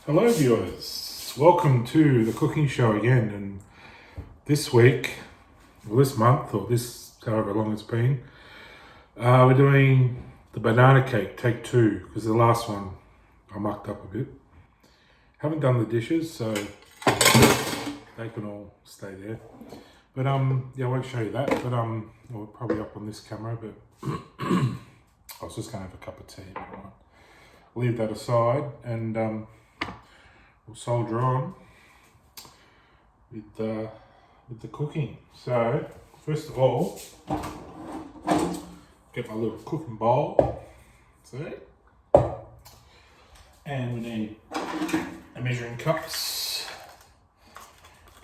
Hello viewers, welcome to the cooking show again, and this week, or this month, or this however long it's been, we're doing the banana cake, take two, because the last one I mucked up a bit. Haven't done the dishes, so they can all stay there. But yeah, I won't show you that, but we're probably up on this camera, but I was just gonna have a cup of tea, but I'll leave that aside, and we'll soldier on with the cooking. So first of all, get my little cooking bowl. See, and we need a measuring cups.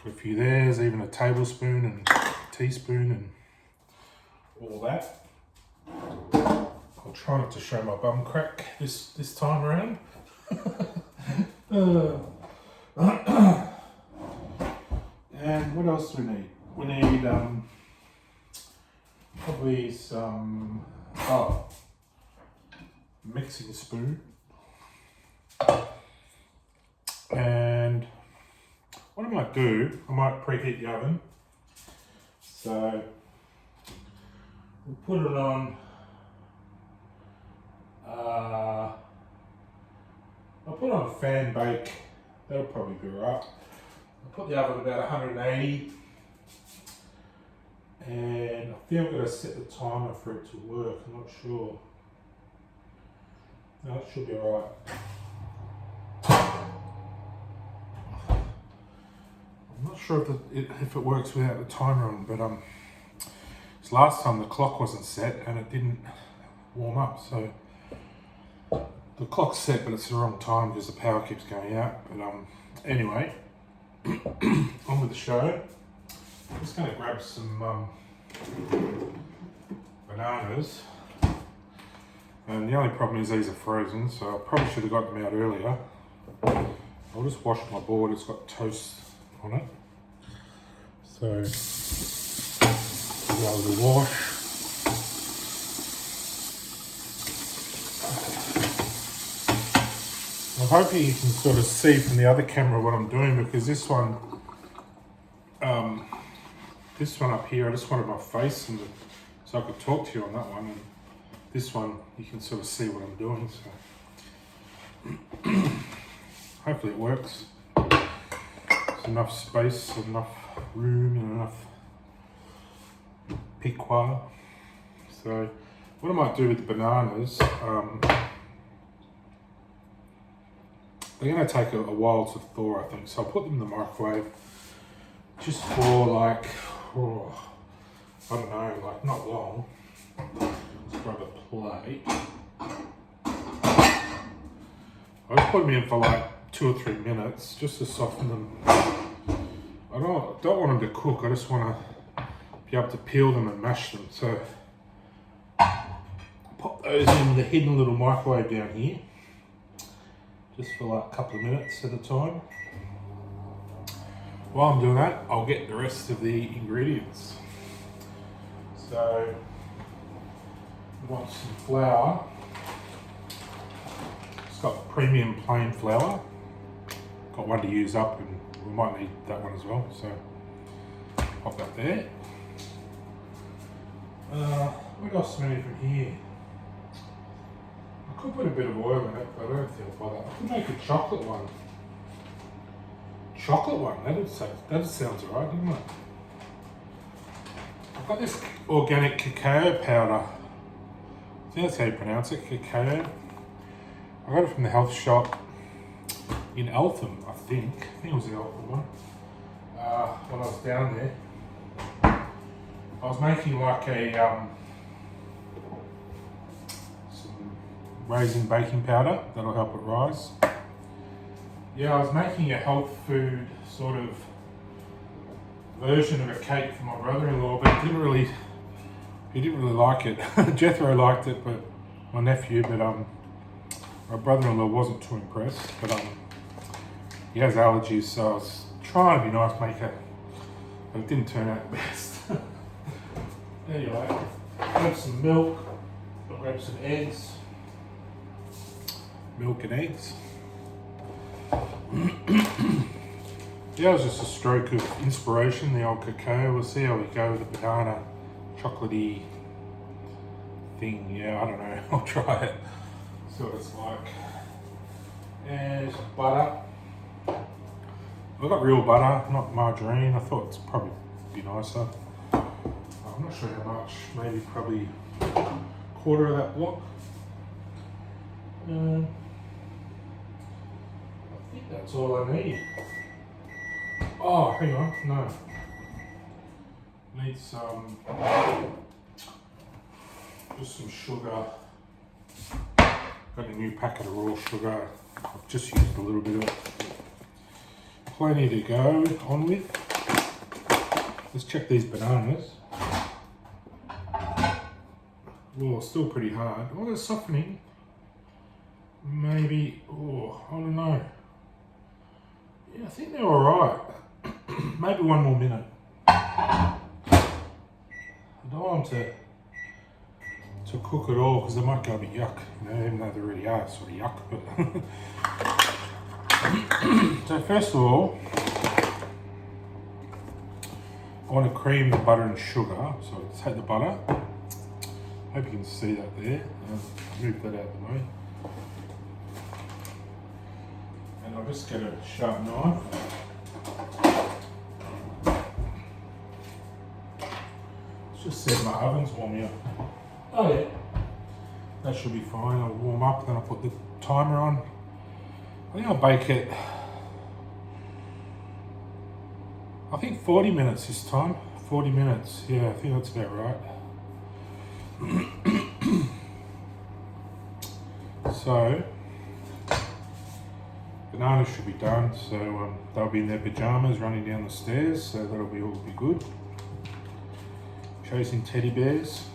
Got a few there. There's even a tablespoon and a teaspoon and all that. I'll try not to show my bum crack this time around. And what else do we need? We need probably some mixing spoon. And what I might do, I might preheat the oven. So we'll put it on. I'll put it on fan bake. That'll probably be right. I'll put the oven about 180. And I think I'm going to set the timer for it to work. I'm not sure. No, it should be alright. I'm not sure if it works without the timer on, but this last time the clock wasn't set and it didn't warm up, so the clock's set, but it's the wrong time because the power keeps going out. But anyway, on with the show. I'm just going to grab some bananas, and the only problem is these are frozen, so I probably should have got them out earlier. I'll just wash my board. It's got toast on it, so I'll do the wash. I'm hoping you can sort of see from the other camera what I'm doing, because this one up here, I just wanted my face so I could talk to you on that one, and this one you can sort of see what I'm doing, so hopefully it works. There's enough space, enough room, and enough piquois. So what I might do with the bananas, they're going to take a while to thaw, I think, so I'll put them in the microwave just for like, I don't know, like not long. Let's grab a plate. I'll just put them in for like 2 or 3 minutes just to soften them. I don't want them to cook, I just want to be able to peel them and mash them. So pop those in the hidden little microwave down here, just for like a couple of minutes at a time. While I'm doing that, I'll get the rest of the ingredients. So, we want some flour. It's got premium plain flour. Got one to use up, and we might need that one as well. So, pop that there. What else do we need from here? I could put a bit of oil in it, but I don't think I'll bother. I could make a chocolate one. That sounds alright, doesn't it? I've got this organic cacao powder. I think that's how you pronounce it, cacao. I got it from the health shop in Eltham, I think. I think it was the Eltham one. When I was down there, I was making like some raisin baking powder that'll help it rise. Yeah, I was making a health food sort of version of a cake for my brother-in-law, but he didn't really like it. Jethro liked it, but my nephew, but my brother-in-law wasn't too impressed. But he has allergies, so I was trying to be nice, but it didn't turn out the best. Anyway, grab some milk, grab some eggs, milk and eggs. Yeah, it was just a stroke of inspiration, the old cacao. We'll see how we go with the banana chocolatey thing. Yeah, I don't know. I'll try it. See what it's like. And butter. I've got real butter, not margarine. I thought it's probably be nicer. I'm not sure how much. Maybe probably a quarter of that block. I think that's all I need. Oh, hang on, no. Need some, just some sugar. Got a new packet of raw sugar. I've just used a little bit of it. Plenty to go on with. Let's check these bananas. Oh, still pretty hard. Oh, they're softening. Maybe, oh, I don't know. Yeah, I think they're alright. Maybe one more minute. I don't want them to cook at all because they might go a bit yuck, you know, even though they already are sort of yuck. But so first of all, I want to cream the butter and sugar. So take the butter. Hope you can see that there. Move that out of the way. And I'll just get a sharp knife. Just said my oven's warming up. Oh yeah. That should be fine. I'll warm up, then I'll put the timer on. I think I'll bake it, I think 40 minutes this time. 40 minutes, yeah, I think that's about right. So, bananas should be done, so they'll be in their pajamas running down the stairs, so that'll be all be good. Chasing teddy bears.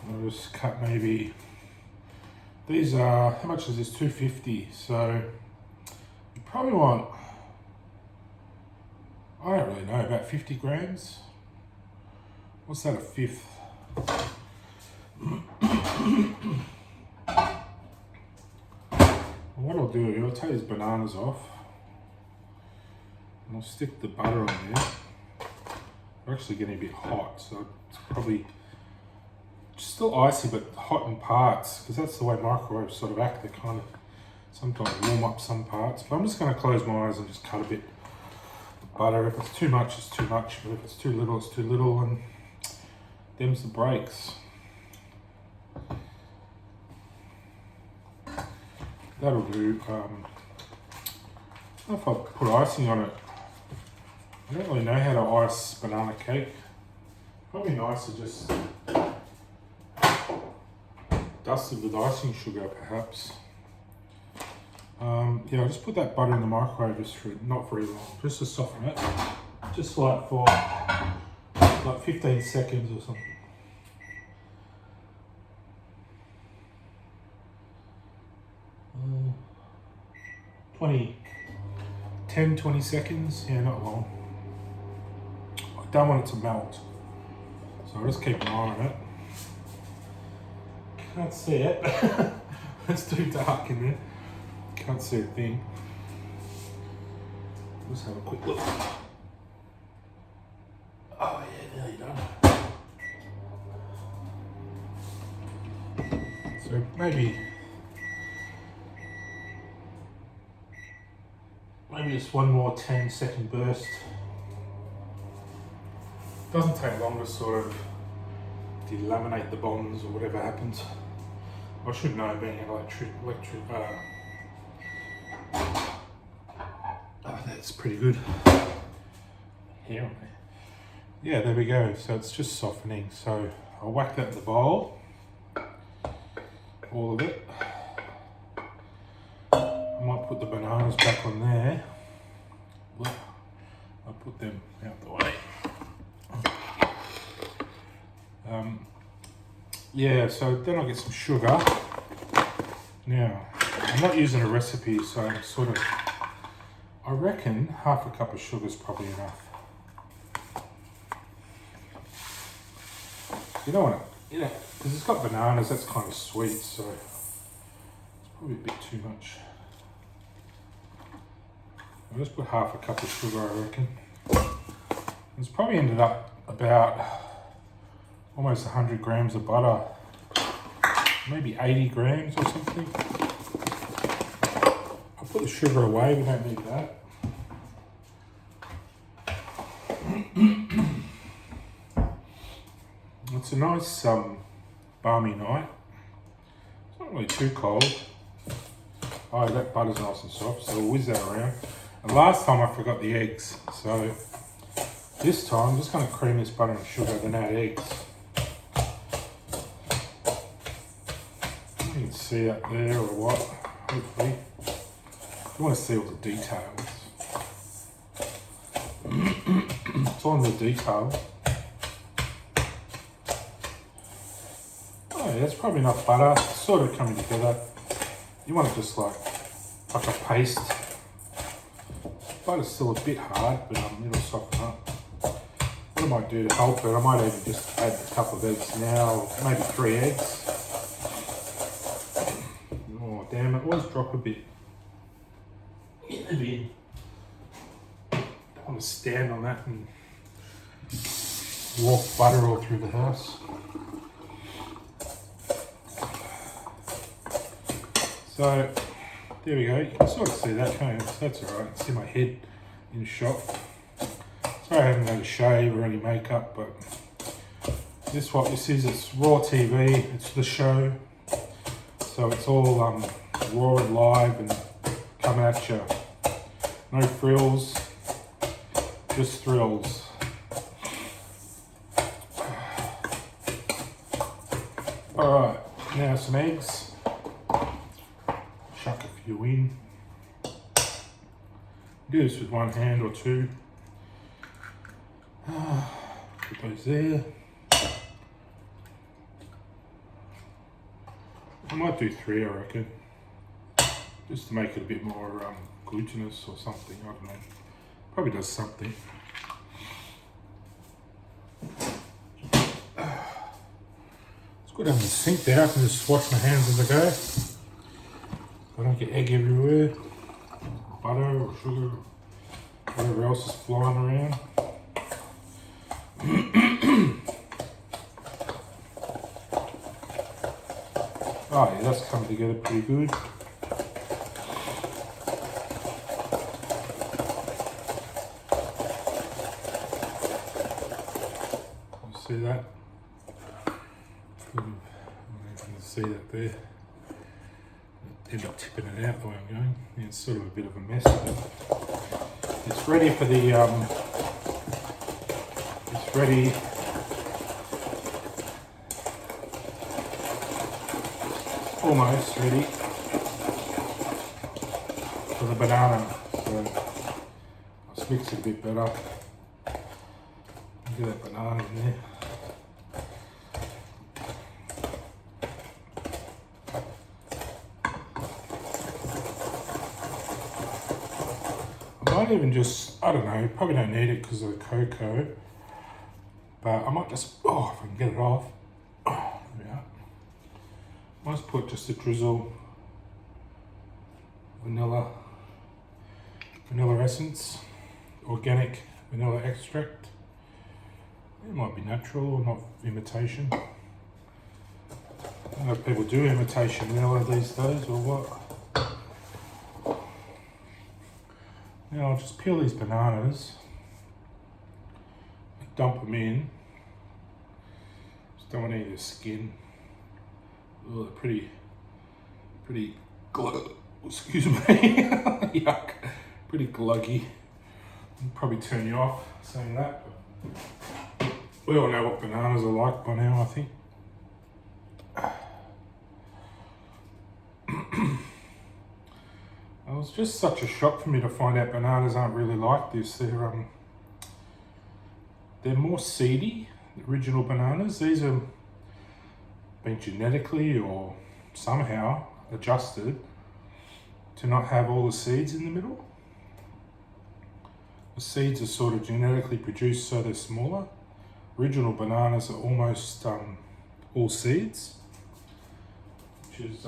I'll just cut maybe, these are, how much is this? $2.50, so you probably want, I don't really know, about 50 grams. What's that, a fifth? What I'll do, I'll take these bananas off and I'll stick the butter on there. They're actually getting a bit hot, so it's probably still icy but hot in parts, because that's the way microwaves sort of act. They kind of sometimes warm up some parts. But I'm just going to close my eyes and just cut a bit of butter. If it's too much, it's too much, but if it's too little, it's too little, and them's the breaks. That'll do. I don't know if I'll put icing on it. I don't really know how to ice banana cake. Probably nice to just dust it with icing sugar, perhaps. Yeah, I'll just put that butter in the microwave just for not very long, just to soften it. Just like for like 15 seconds or something. 10-20 seconds, yeah, not long. I don't want it to melt, so I'll just keep an eye on it. Can't see it. It's too dark in there. Can't see a thing. Let's have a quick look. Oh yeah, nearly done. So maybe just one more 10-second burst. Doesn't take long to sort of delaminate the bonds or whatever happens. I should know, being an electric. Oh, that's pretty good. Here, yeah, there we go. So it's just softening. So I'll whack that in the bowl, all of it. I might put the bananas back on there. I'll put them out the way. Yeah, so then I'll get some sugar. Now, I'm not using a recipe, so I'm sort of, I reckon half a cup of sugar is probably enough. You don't want to you know, because it's got bananas, that's kind of sweet, so it's probably a bit too much. I'll just put half a cup of sugar, I reckon. It's probably ended up about almost 100 grams of butter, maybe 80 grams or something. I'll put the sugar away, we don't need that. It's a nice balmy night. It's not really too cold. Oh, that butter's nice and soft, so we'll whiz that around. And last time I forgot the eggs, so this time I'm just going to cream this butter and sugar, then add eggs. You can see that there or what, hopefully. You want to see all the details. It's on the detail. Oh yeah, that's probably enough butter. It's sort of coming together. You want it just like a paste. Butter's still a bit hard, but it'll soften up. What I might do to help it, I might even just add a couple of eggs now, or maybe 3 eggs. Oh damn, it always drop a bit in the bin. Don't want to stand on that and walk butter all through the house. So there we go, you can sort of see that, can't you? That's alright, see my head in shot. Sorry I haven't had a shave or any makeup, but this what this is, it's raw TV, it's the show. So it's all raw and live and coming at you. No frills, just thrills. Alright, now some eggs. Chuck a few in. Do this with one hand or two. Put those there. I might do 3, I reckon. Just to make it a bit more glutinous or something, I don't know. Probably does something. It's good having the sink there, I can just wash my hands as I go. I don't get egg everywhere, butter or sugar, whatever else is flying around. Oh yeah, that's coming together pretty good. You see that? I don't know if you can see that there. End up tipping it out the way I'm going. Yeah, it's sort of a bit of a mess, but it's ready for the it's ready almost ready for the banana. So let's mix it a bit better. Get that banana in there. I might even just, I don't know, probably don't need it because of the cocoa, but I might just, oh, if I can get it off, there we are. I might put just a drizzle vanilla essence, organic vanilla extract. It might be natural or not imitation. I don't know if people do imitation vanilla these days or what. Now I'll just peel these bananas, dump them in. Just don't want any of the skin. Oh, they're pretty excuse me, yuck, pretty gluggy. I'll probably turn you off saying that, but we all know what bananas are like by now, I think. It was just such a shock for me to find out bananas aren't really like this. They're more seedy, the original bananas. These have been genetically or somehow adjusted to not have all the seeds in the middle. The seeds are sort of genetically produced so they're smaller. Original bananas are almost all seeds, which is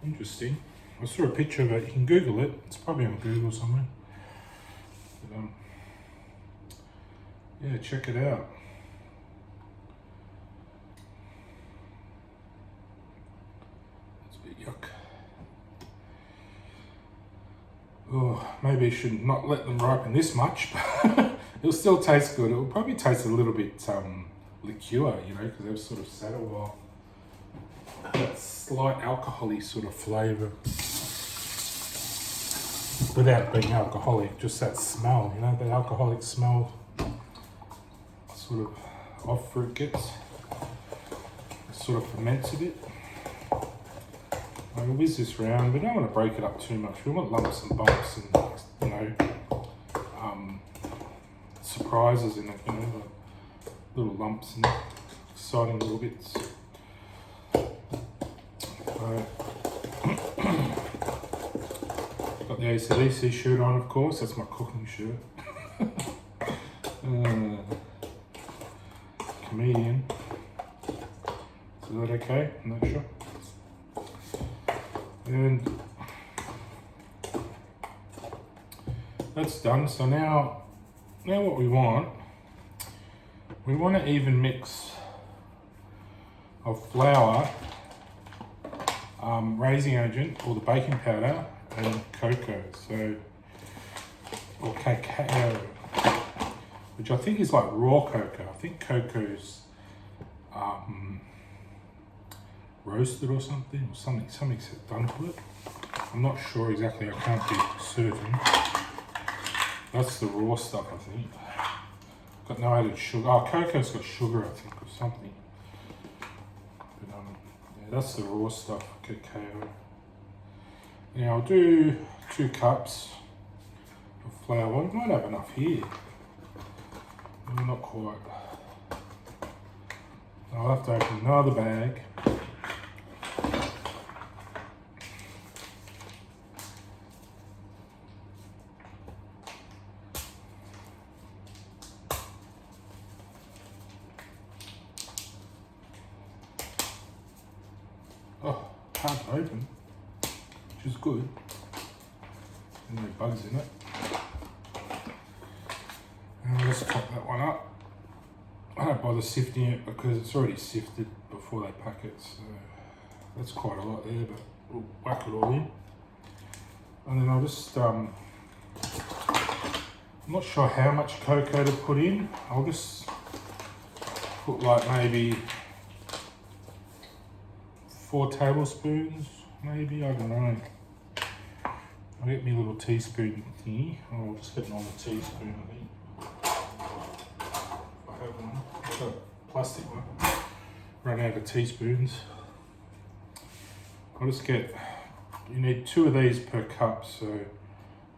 interesting. I saw a picture of it. You can Google it. It's probably on Google somewhere. But, yeah, check it out. It's a bit yuck. Oh, maybe I should not let them ripen this much, but it'll still taste good. It'll probably taste a little bit liqueur, you know, because they've sort of sat a while. That slight alcohol-y sort of flavour. Without being alcoholic, just that smell, you know, that alcoholic smell sort of off fruit gets. It sort of ferments a bit. I'll whiz this round. We don't want to break it up too much. We want lumps and bumps and, you know, surprises in it, you know, like little lumps and exciting little bits. Got the AC/DC shirt on, of course. That's my cooking shirt. Comedian. Is that okay? I'm not sure. And that's done. So now what we want an even mix of flour, raising agent or the baking powder, and cocoa. So, or cacao, which I think is like raw cocoa. I think cocoa's roasted or something's done to it. I'm not sure exactly, I can't be certain. That's the raw stuff, I think. Got no added sugar. Oh, cocoa's got sugar, I think, or something. But yeah, that's the raw stuff, cacao. Now I'll do 2 cups of flour. We might have enough here. Maybe not quite. I'll have to open another bag. Oh, hard to open, which is good. And no bugs in it. And let's top that one up. I don't bother sifting it because it's already sifted before they pack it, so that's quite a lot there, but we'll whack it all in. And then I'll just, I'm not sure how much cocoa to put in. I'll just put like maybe 4 tablespoons, maybe, I don't know. I'll get me a little teaspoon thingy. I'll just get an normal teaspoon, I think. If I have one. I've got a plastic one. Run out of teaspoons. I'll just get, you need 2 of these per cup, so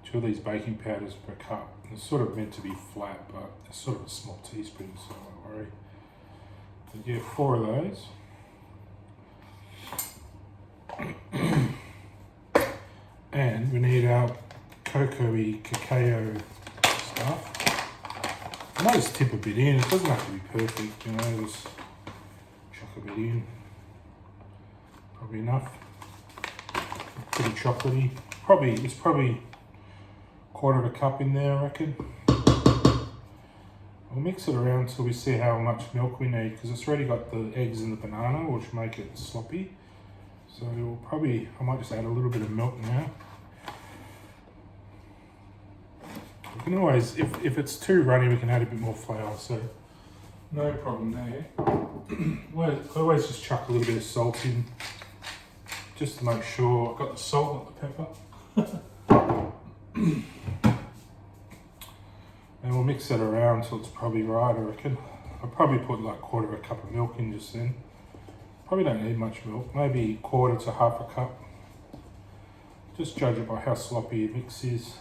2 of these baking powders per cup. It's sort of meant to be flat, but it's sort of a small teaspoon, so don't worry. So yeah, 4 of those. And we need our cocoa-y cacao stuff. I might just tip a bit in. It doesn't have to be perfect, you know, just chuck a bit in. Probably enough. Pretty chocolatey. It's probably 1/4 cup in there, I reckon. We'll mix it around until we see how much milk we need, because it's already got the eggs and the banana, which make it sloppy. So we'll probably, I might just add a little bit of milk now. We can always, if it's too runny, we can add a bit more flour, so no problem there. I always just chuck a little bit of salt in, just to make sure I've got the salt, not the pepper. And we'll mix that around until it's probably right, I reckon. I'll probably put like 1/4 cup of milk in just then. Probably don't need much milk, maybe 1/4 to 1/2 cup. Just judge it by how sloppy your mix is.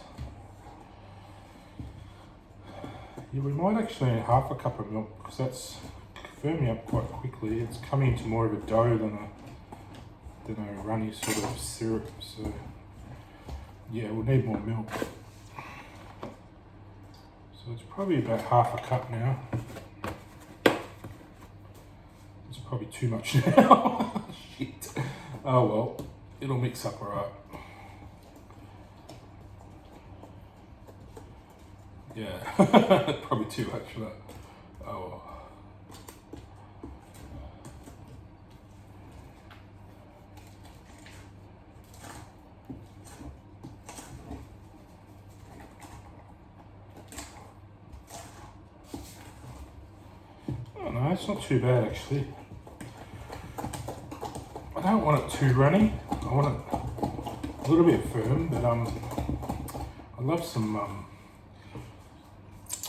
Yeah, we might actually need 1/2 cup of milk because that's firming up quite quickly. It's coming into more of a dough than a runny sort of syrup. So yeah, we'll need more milk. So it's probably about 1/2 cup now. Probably too much now. Shit. Oh well, it'll mix up alright. Yeah, probably too much for that. Oh well. Oh no, it's not too bad actually. I don't want it too runny. I want it a little bit firm, but I love some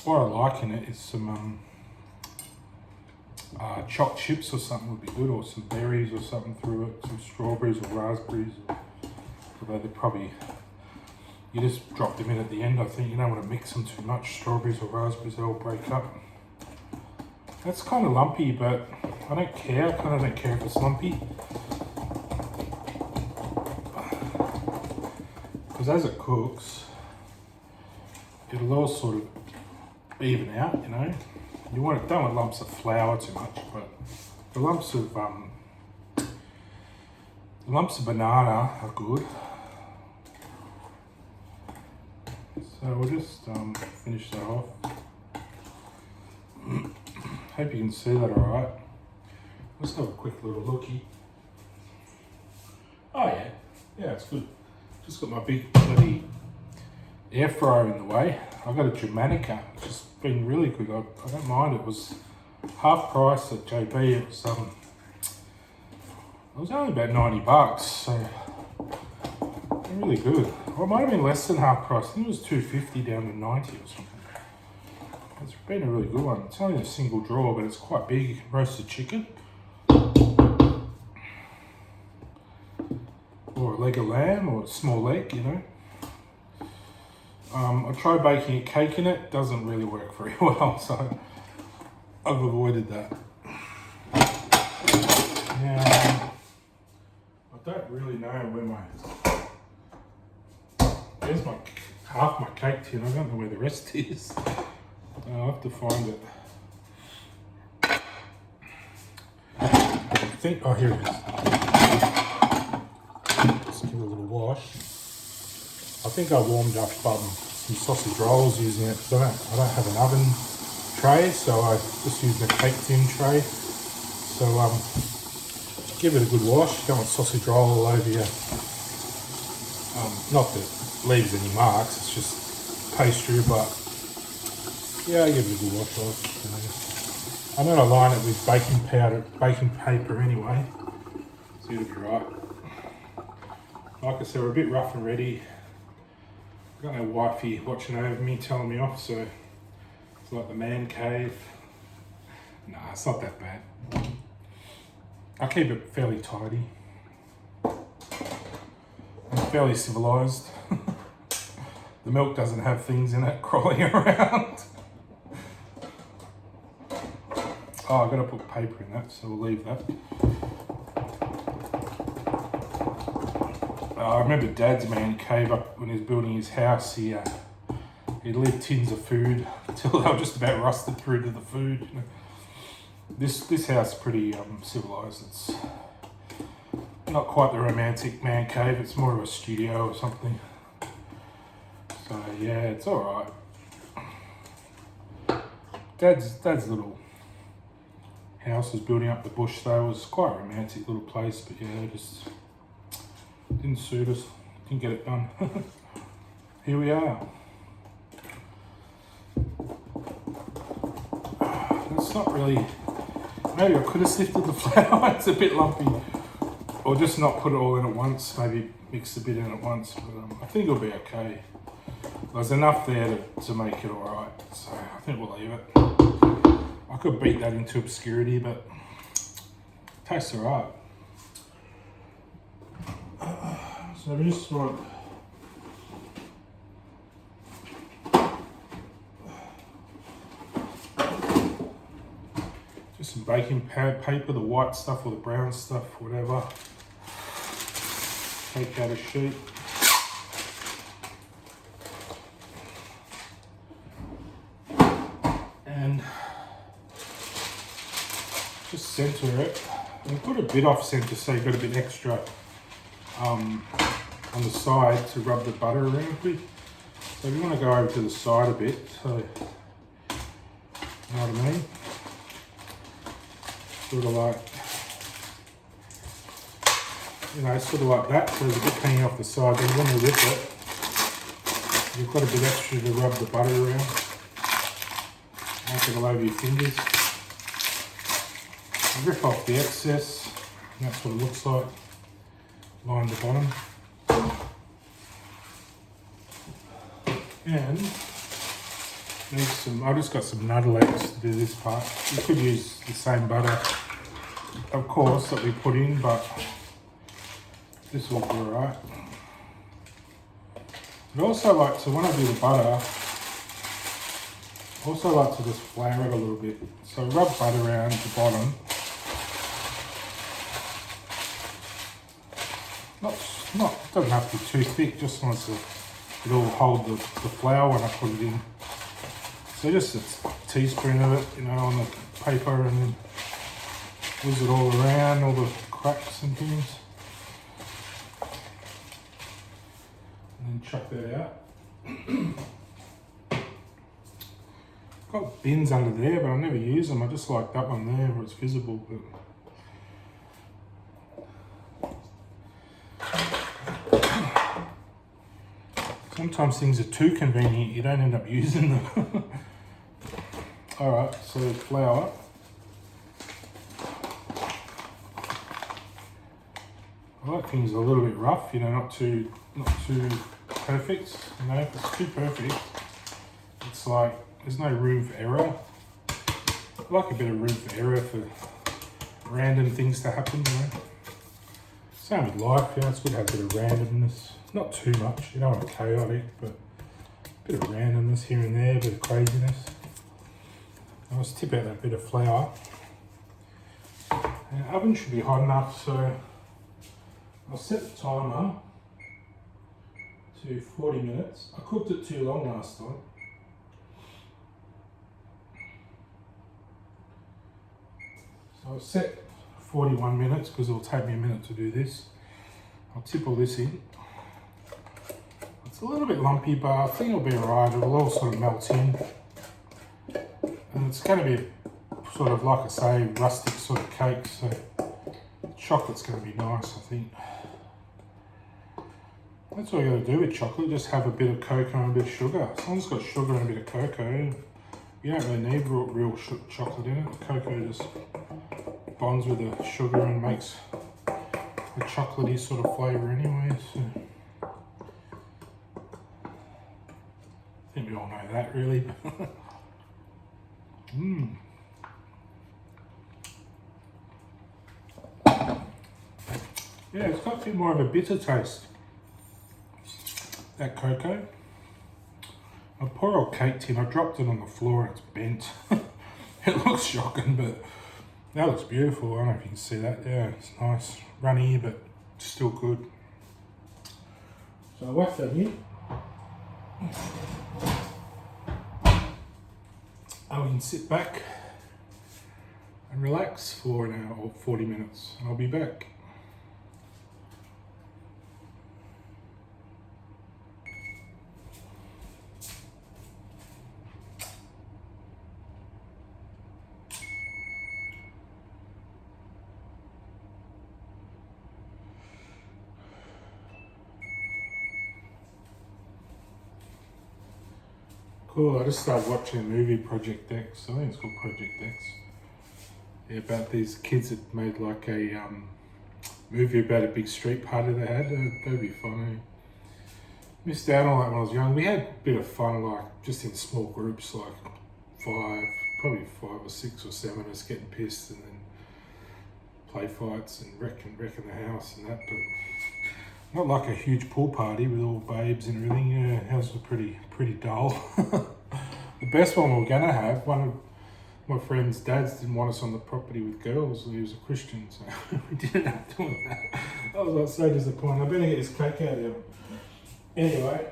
what I like in it is some chopped chips or something would be good, or some berries or something through it, some strawberries or raspberries. Although they probably, you just drop them in at the end. I think you don't want to mix them too much. Strawberries or raspberries, they'll break up. That's kind of lumpy, but I don't care. I kind of don't care if it's lumpy. Because as it cooks, it'll all sort of even out, you know. You don't want lumps of flour too much, but the lumps of banana are good. So we'll just finish that off. Hope you can see that alright. Let's have a quick little looky. Oh yeah, yeah, it's good. Just got my big bloody air fryer in the way. I got a Germanica, which has been really good. I don't mind. It was half price at JB. It was only about $90, so really good. Or it might have been less than half price. I think it was $2.50 down to $90 or something. It's been a really good one. It's only a single drawer, but it's quite big. Roasted chicken. Or a leg of lamb, or a small leg, you know. I tried baking a cake in it. Doesn't really work very well, so I've avoided that. Now, I don't really know where there's half my cake tin. I don't know where the rest is. I'll have to find it. I think, oh, here it is. Let's give it a little wash. I think I warmed up some sausage rolls using it because I don't have an oven tray, so I just use the cake tin tray. So give it a good wash. Don't want sausage roll all over you. Not that it leaves any marks, it's just pastry, but yeah, I give it a good wash off. I'm going to line it with baking paper anyway, so it'll be right. Like I said, we're a bit rough and ready. I've got no wifey watching over me, telling me off, so it's like the man cave. Nah, it's not that bad. I keep it fairly tidy. I'm fairly civilised. The milk doesn't have things in it crawling around. Oh, I've got to put paper in that, so we'll leave that. I remember Dad's man cave up when he was building his house. He'd leave tins of food until they were just about rusted through to the food. You know. This house is pretty civilised. It's not quite the romantic man cave. It's more of a studio or something. So yeah, it's all right. Dad's little house was building up the bush though. It was quite a romantic little place, but yeah, just didn't suit us. Didn't get it done. Here we are. It's not really. Maybe I could have sifted the flour. It's a bit lumpy, or just not put it all in at once. Maybe mix a bit in at once, but I think it'll be okay. There's enough there to make it all right, so I think we'll leave it. I could beat that into obscurity, but it tastes all right. So we just want just some baking paper, the white stuff or the brown stuff, whatever. Take out a sheet. And just center it. And put a bit off centre so you've got a bit extra on the side to rub the butter around with. So you want to go over to the side a bit, so you know what I mean? Sort of like, you know, sort of like that, so there's a bit hanging off the side. Then when you rip it, you've got a bit extra to rub the butter around. Make it all over your fingers. Rip off the excess, and that's what it looks like. Line the bottom. And there's some, I just got some nuddle eggs to do this part. You could use the same butter, of course, that we put in, but this will be alright. I'd also like to, when I do the butter, I also like to just flour it a little bit. So rub butter around the bottom. Doesn't have to be too thick, just wants to, it'll hold the flour when I put it in. So just a teaspoon of it, you know, on the paper, and then whiz it all around, all the cracks and things. And then chuck that out. Got bins under there, but I never use them. I just like that one there where it's visible. But sometimes things are too convenient, you don't end up using them. Alright, so flour. I like things a little bit rough, you know, not too perfect. You know, if it's too perfect, it's like there's no room for error. I like a bit of room for error for random things to happen, you know. Same with life, you know, it's good to have a bit of randomness. Not too much, you don't want it chaotic, but a bit of randomness here and there, a bit of craziness. I'll just tip out that bit of flour. And the oven should be hot enough, so I'll set the timer to 40 minutes. I cooked it too long last time. So I'll set 41 minutes because it will take me a minute to do this. I'll tip all this in. It's a little bit lumpy, but I think it'll be alright. It'll all sort of melt in. And it's going to be sort of, like I say, rustic sort of cake, so the chocolate's going to be nice, I think. That's all you got to do with chocolate, just have a bit of cocoa and a bit of sugar. As long as it's got sugar and a bit of cocoa, you don't really need real chocolate in it. The cocoa just bonds with the sugar and makes a chocolatey sort of flavour anyway. So I think we all know that, really. Yeah, it's got a bit more of a bitter taste, that cocoa. My poor old cake tin, I dropped it on the floor and it's bent. It looks shocking, but that looks beautiful. I don't know if you can see that. Yeah, it's nice, runny, but still good. So I whack that in. And we can sit back and relax for an hour or 40 minutes, and I'll be back. Cool, I just started watching a movie, Project X. I think it's called Project X. Yeah, about these kids that made like a movie about a big street party they had. That'd be funny. Missed out on that when I was young. We had a bit of fun, like just in small groups, like probably five or six or seven of us getting pissed, and then play fights and wrecking the house and that. But not like a huge pool party with all babes and everything. Yeah, ours was pretty dull. The best one we were gonna have, one of my friend's dads didn't want us on the property with girls. He was a Christian, so we didn't have to do that. I was like so disappointed. I better get this cake out of here. Anyway,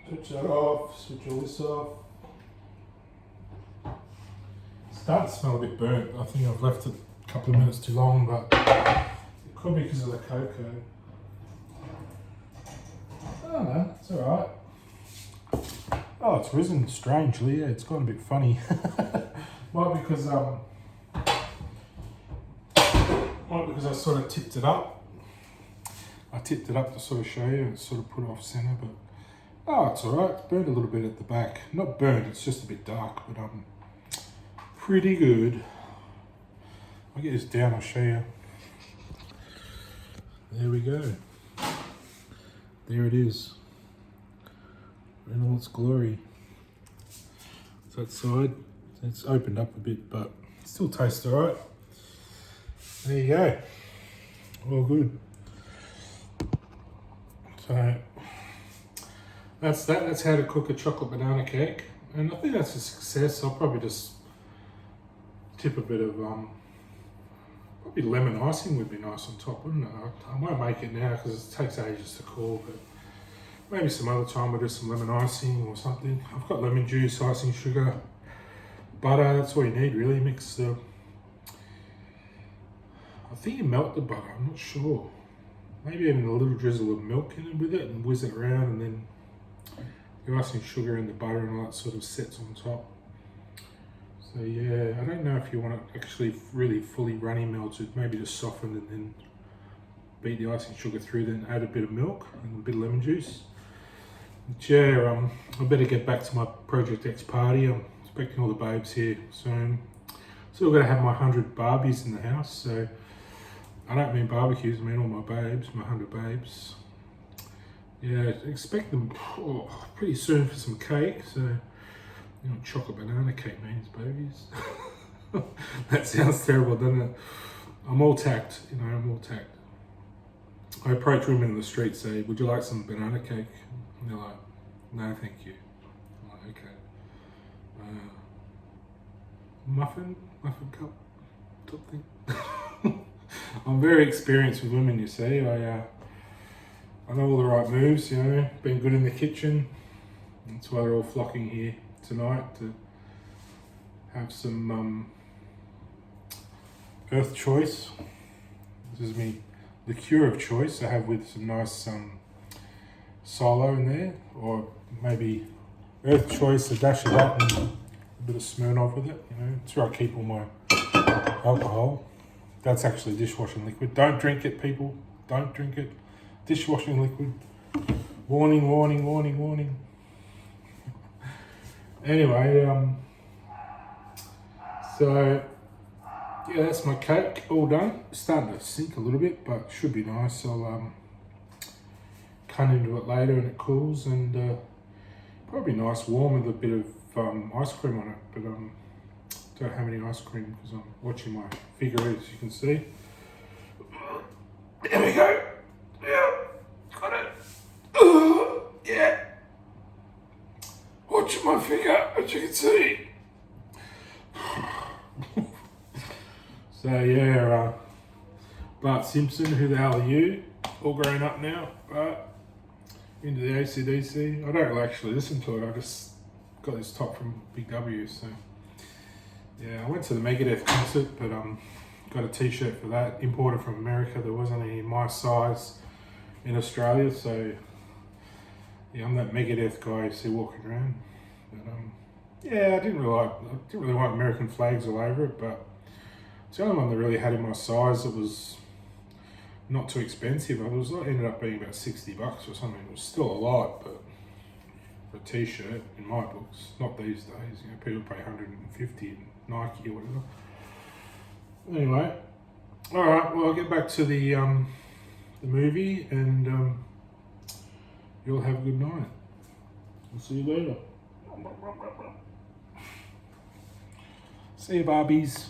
switch that off, switch all this off. It's starting to smell a bit burnt. I think I've left it a couple of minutes too long, but it could be because of the cocoa. I don't know, it's alright. Oh, it's risen strangely, yeah, it's gone a bit funny. Might because I sort of tipped it up. I tipped it up to sort of show you and sort of put it off center, but oh, it's alright. It's burned a little bit at the back. Not burned, it's just a bit dark, but pretty good. I'll get this down, I'll show you. There we go. There it is. In all its glory. So that side, it's opened up a bit, but it still tastes alright. There you go. All good. So that's that. That's how to cook a chocolate banana cake, and I think that's a success. I'll probably just tip a bit of probably lemon icing would be nice on top, wouldn't it? I won't make it now because it takes ages to cool, but maybe some other time we'll do some lemon icing or something. I've got lemon juice, icing sugar, butter. That's all you need really. Mix the. I think you melt the butter. I'm not sure. Maybe even a little drizzle of milk in it with it and whiz it around, and then the icing sugar and the butter and all that sort of sets on top. So yeah, I don't know if you want it actually really fully runny melted, maybe just softened and then beat the icing sugar through, then add a bit of milk and a bit of lemon juice. But yeah, I better get back to my Project X party. I'm expecting all the babes here soon. Still got to have my 100 Barbies in the house, so I don't mean barbecues, I mean all my babes, my 100 babes. Yeah, expect them pretty soon for some cake, so you know what chocolate banana cake means, babies. That sounds terrible, doesn't it? I'm all tact, you know, I'm all tact. I approach women in the street, say, would you like some banana cake? And they're like, no, thank you. I'm like, okay. Muffin cup, top thing. I'm very experienced with women, you see. I know all the right moves, you know, been good in the kitchen. That's why they're all flocking here tonight to have some Earth Choice. This is me liqueur of choice I have with some nice solo in there, or maybe Earth Choice, a dash of that and a bit of Smirnoff with it, you know. It's where I keep all my alcohol. That's actually dishwashing liquid. Don't drink it, people. Don't drink it. Dishwashing liquid. Warning, warning, warning, warning. Anyway, so yeah, that's my cake all done. It's starting to sink a little bit, but should be nice. I'll cut into it later when it cools, and probably nice warm with a bit of ice cream on it. But don't have any ice cream because I'm watching my figure, as you can see. There we go. Yeah, got it. Yeah. Watching my figure, as you can see. So yeah, Bart Simpson, who the hell are you? All grown up now, but into the AC/DC. I don't actually listen to it. I just got this top from Big W, so. Yeah, I went to the Megadeth concert, but got a t-shirt for that, imported from America. There wasn't any my size in Australia, so yeah, I'm that Megadeth guy you see walking around. But yeah, I didn't really want American flags all over it, but it's the only one that really had in my size that was not too expensive. It ended up being about $60 or something. It was still a lot, but for a t-shirt in my books, not these days. You know, people pay $150 in Nike or whatever. Anyway, all right. Well, I'll get back to the movie, and you'll have a good night. I'll see you later. See you, Barbies.